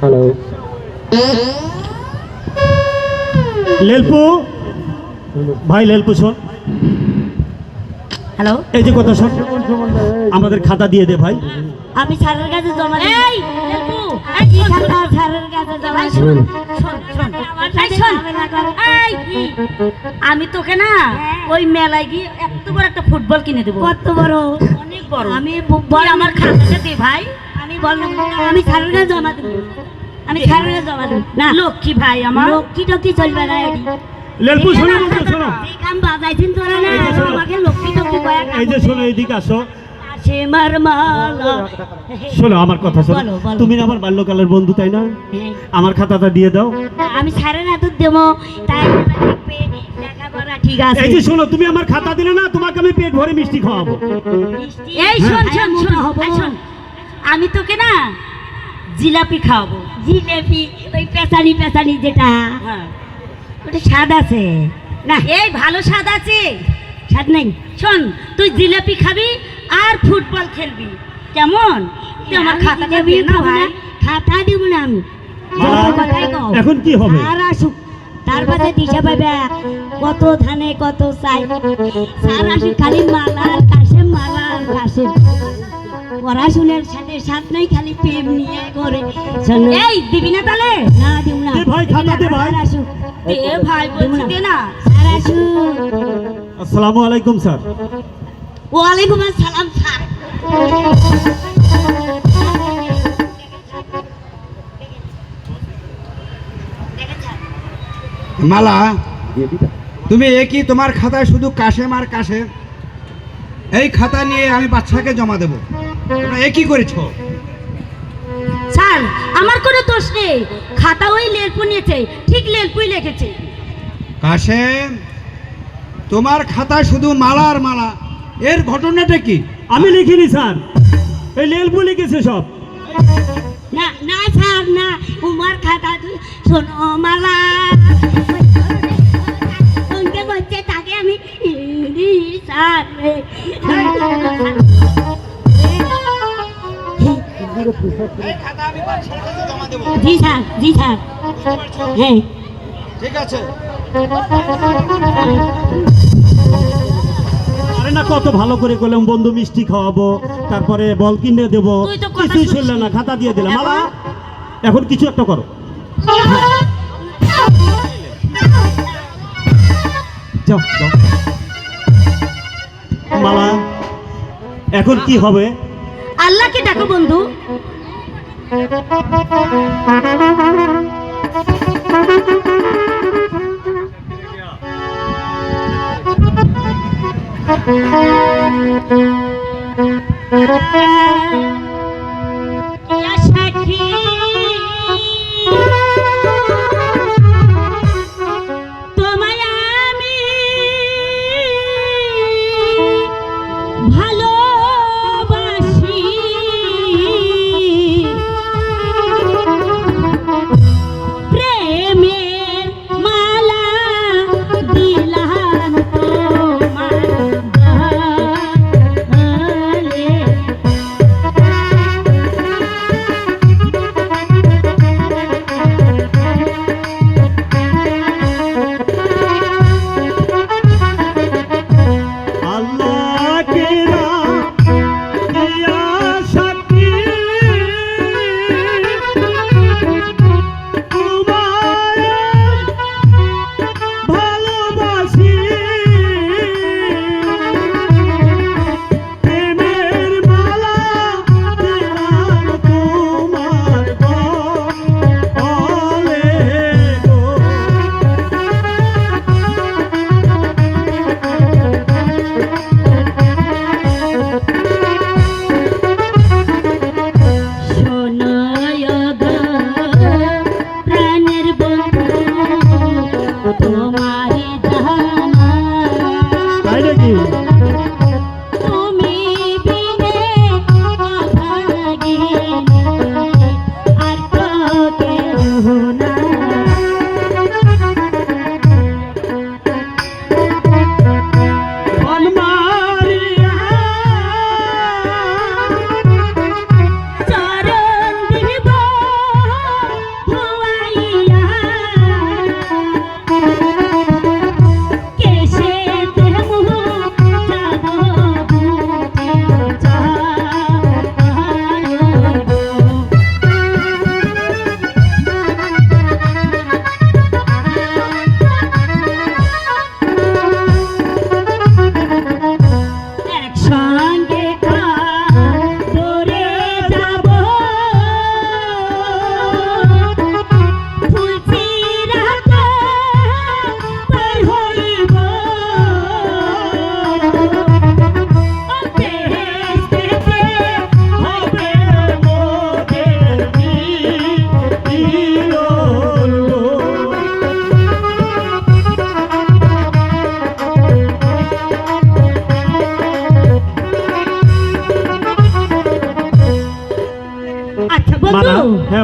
Hello লেলপু ভাই, লেলপু শোন। Hello, এই যে কথা শোন, আমাদের খাতা দিয়ে দে ভাই। আমি স্যারের কাছে জমা দিই। এই লেলপু, এই খাতা স্যারের কাছে জমা দিই। আমি তোকে না ওই মেলায় গিয়ে এত বড় একটা ফুটবল কিনে দেবো। কত বড়? অনেক বড়। আমি বল আমার খাতাটা দে ভাই। আমি বললাম আমি স্যারের কাছে জমা দেবো, আমি স্যারের কাছে জমা দেবো না। লক্ষ্মী ভাই আমার, লক্ষ্মী টক্কি চলবে না। লেলপু শোনো, শোনো, এই কাম বাজাইছেন তোরা না, আমাকে লক্ষ্মী টক্কি কয়া। এই যে শোনো, এইদিকে আসো। শোনো আমার কথা শোনো, তুমি আমার বাল্যকালের বন্ধু তাই না? আমার খাতাটা দিয়ে দাও। আমি স্যারের হাতে দেবো, তাই লেখাপড়া ঠিক আছে। এই যে শোনো, তুমি আমার খাতা দিলে না, তোমাকে আমি পেট ভরে মিষ্টি খাওয়াবো। এই শোন শোন শোন, আমি তোকে না জিলাপি খাওয়াবো। জিলাপি ওই পেঁচানি পেঁচানি যেটা, ওটা স্বাদ আছে না? এই ভালো স্বাদ আছে, স্বাদ নাই। শোন, তুই জিলাপি খাবি আর ফুটবল খেলবি, কেমন? তুই আমার খাতা দেবি না ভাই? খাতা দিব না আমি। এখন কি হবে? আর আসুক, তার পাশে দিশা পাবে কত ধানে কত চাই। স্যার আসুক, খালি মালা কাশে, মালা কাশে। পড়াশোনার সাথে সাথ নাই, খালি প্রেম নিয়ে করে। এই দিবি না তাহলে? না দিব না ভাই, খাতা দে ভাই। আসুক দে ভাই, বলছি দে না। স্যার আসুক। আসসালামু আলাইকুম স্যার। ওয়ালাইকুম আসসালাম স্যার। মালা, তুমি একই তোমার খাতায় শুধু কাশেম আর কাশেম, এই খাতা নিয়ে আমি বাচ্চাকে জমা দেবো, তোমরা একই করেছো। স্যার আমার কোনো দোষ নেই, খাতা ওই লেলপু নিয়েছে, ঠিক লেলপুই লিখেছে। কাশেম, তোমার খাতায় শুধু মালা আর মালা, এর ঘটনাটা কি? আমি লিখিনি স্যার, এই লেলপু লিখেছে সব। না না স্যার না, উমার খাতা তুই শোনো মালা কোনকে বলছে তাকে আমি স্যার। এই খাতা আমি বাচ্চার কাছে জমা দেবো। জি স্যার, জি স্যার। হ্যাঁ ঠিক আছে। আরে না, কত ভালো করে করলাম বন্ধু, মিষ্টি খাওয়াবো, তারপরে বল কিনে দেবো, তুই তো কথা কিছুই শুনলে না, খাতা দিয়ে দিলাম। মালা, এখন কিছু একটা করো। যাও যাও। মালা, এখন কি হবে? আল্লাহকে ডাকো বন্ধু। তোমায় আমি ভালোবাসি, প্রেমের মালা দিলাম তোমার গলে।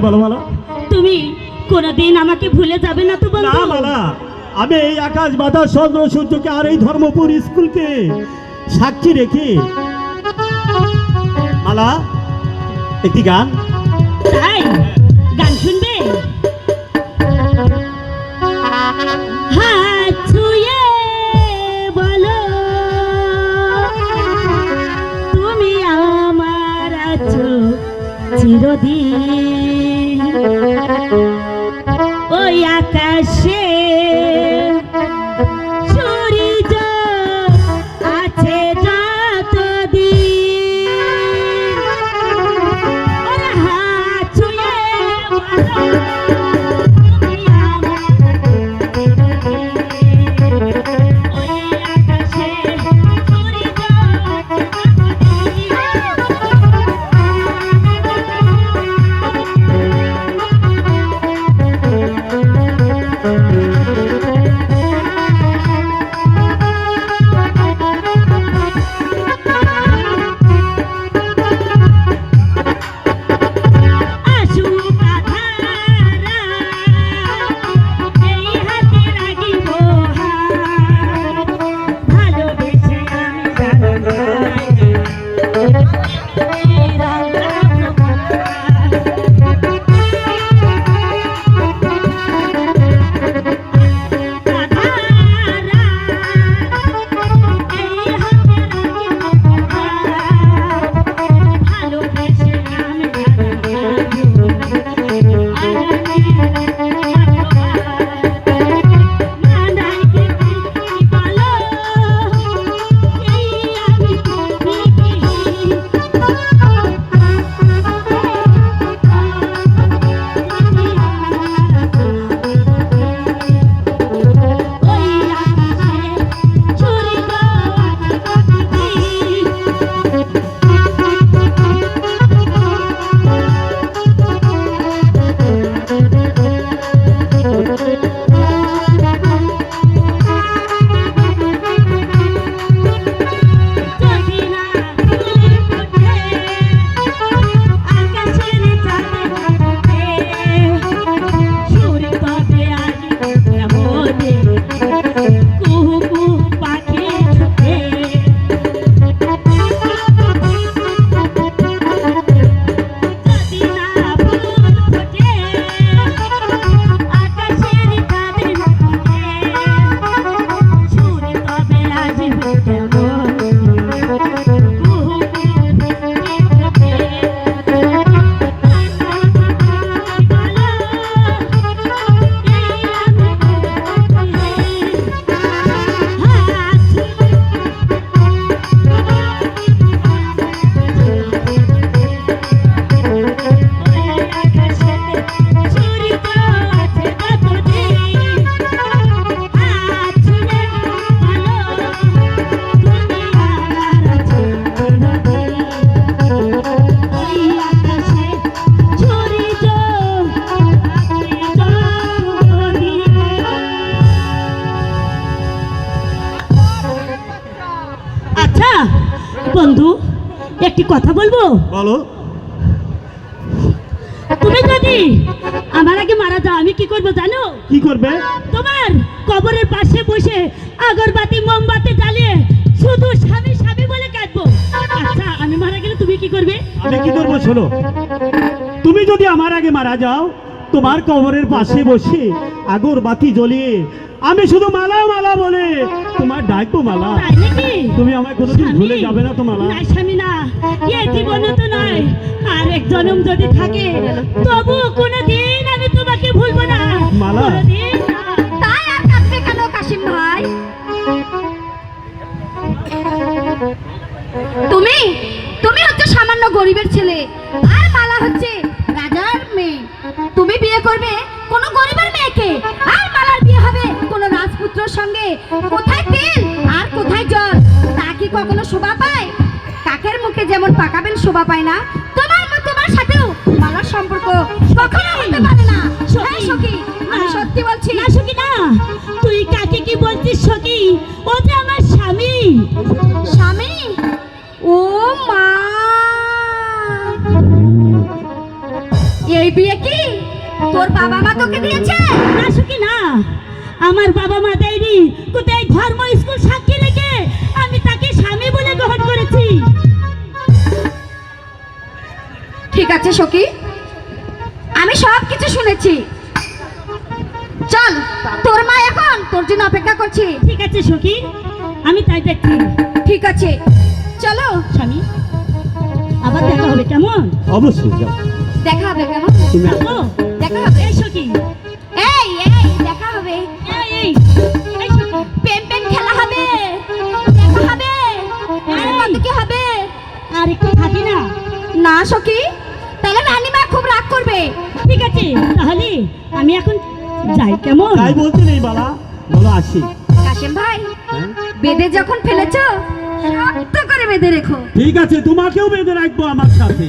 হ্যাঁ বলো মালা। তুমি কোনোদিন আমাকে ভুলে যাবে না তো না বন্ধু? মালা, আমি এই আকাশ বাতাস চন্দ্র সূর্যকে আর এই ধর্মপুর স্কুলকে সাক্ষী রেখে মালা একটি গান। তাই গান শুনবে? হাত ছুঁয়ে বলো তুমি আমার আছো চিরদিন, ওই আকাশে সূর্য আছে যতদিন, ওরে হাত ছুঁয়ে বলো তুমি আমার ওই আকাশে সূর্য আসুক আধারা, এই হাতে রাখিব হাত, ভালোবেসে আমি জানাই বন্ধু একটি কথা বলবো? বলো। তুমি যদি আমার আগে মারা যাও আমি কি করব জানো? কি করবে? তোমার কবরের পাশে বসে আগরবাতি মোমবাতি জ্বালিয়ে শুধু স্বামী স্বামী বলে কাঁদবো। আচ্ছা আমি মারা গেলে তুমি কি করবে? আমি কি করবো শোনো, তুমি যদি আমার আগে মারা যাও তোমার কবরের পাশে বসে আগরবাতি জ্বলিয়ে আমি শুধু মালা মালা বলে তোমার ডাকবো মালা। তাই নাকি? তুমি আমায় কোনোদিন স্বামী? ভুলে যাবে না তো মালা? না স্বামী না, এই জীবনে তো নয়, আর এক জন্ম যদি থাকে তবু কোনোদিন আমি তোমাকে ভুলবো না মালা। কোনোদিন না। তাই আর কাঁদবে কেন কাশিম ভাই? তুমি তুমি হচ্ছে সামান্য গরিবের ছেলে, আর মালা হচ্ছে রাজার মেয়ে। তুমি বিয়ে করবে কোনো গরিবের মেয়েকে, আর মালার বিয়ে হবে কোনো রাজপুত্রের সঙ্গে। কোথায় তেল আর কোথায় জল, তা কি কখনো শোভা পায়? কাকের মুখে যেমন পাকাবেন শোভা পায় না, তোমার সাথেও মালার সম্পর্ক কখনো হতে পারে না। হ্যাঁ সখী, আমি সত্যি বলছি। না সখী না, তুই কাকে কি বলছিস সখী? ও যে আমার স্বামী। স্বামী? ও মা, এই বিয়ে কি তোর বাবা মা তোকে দিয়েছে? না সখী না, আমার বাবা মা দেয়নি, কোথায় ধর্ম স্কুল সাক্ষী রেখে আমি তাকে স্বামী বলে গ্রহণ করেছি। ঠিক আছে সখী, আমি সব কিছু শুনেছি। চল, তোর মা এখন তোর জন্য অপেক্ষা করছে। ঠিক আছে সখী, আমি তাই দেখছি। ঠিক আছে, চলো। স্বামী, আবার দেখা হবে কেমন? অবশ্যই যাও। দেখা হবে কেমন? তুমি যাবো? দেখা হবে। এই সখী, এই দেখা হবে। এই সখী, প্রেম প্রেম খেলা হবে, দেখা হবে। আরে কত কি হবে? আর একটু থাকি না? না সখী, তাহলে রানীমা খুব রাগ করবে। ঠিক আছে, তাহলে আমি এখন যাই কেমন? তাই বলতে নেই বালা, বলো আসি। কাশেম ভাই, হ্যাঁ? বেঁধে যখন ফেলেছো শক্ত করে বেঁধে রেখো। ঠিক আছে, তোমাকেও বেঁধে রাখবো আমার সাথে।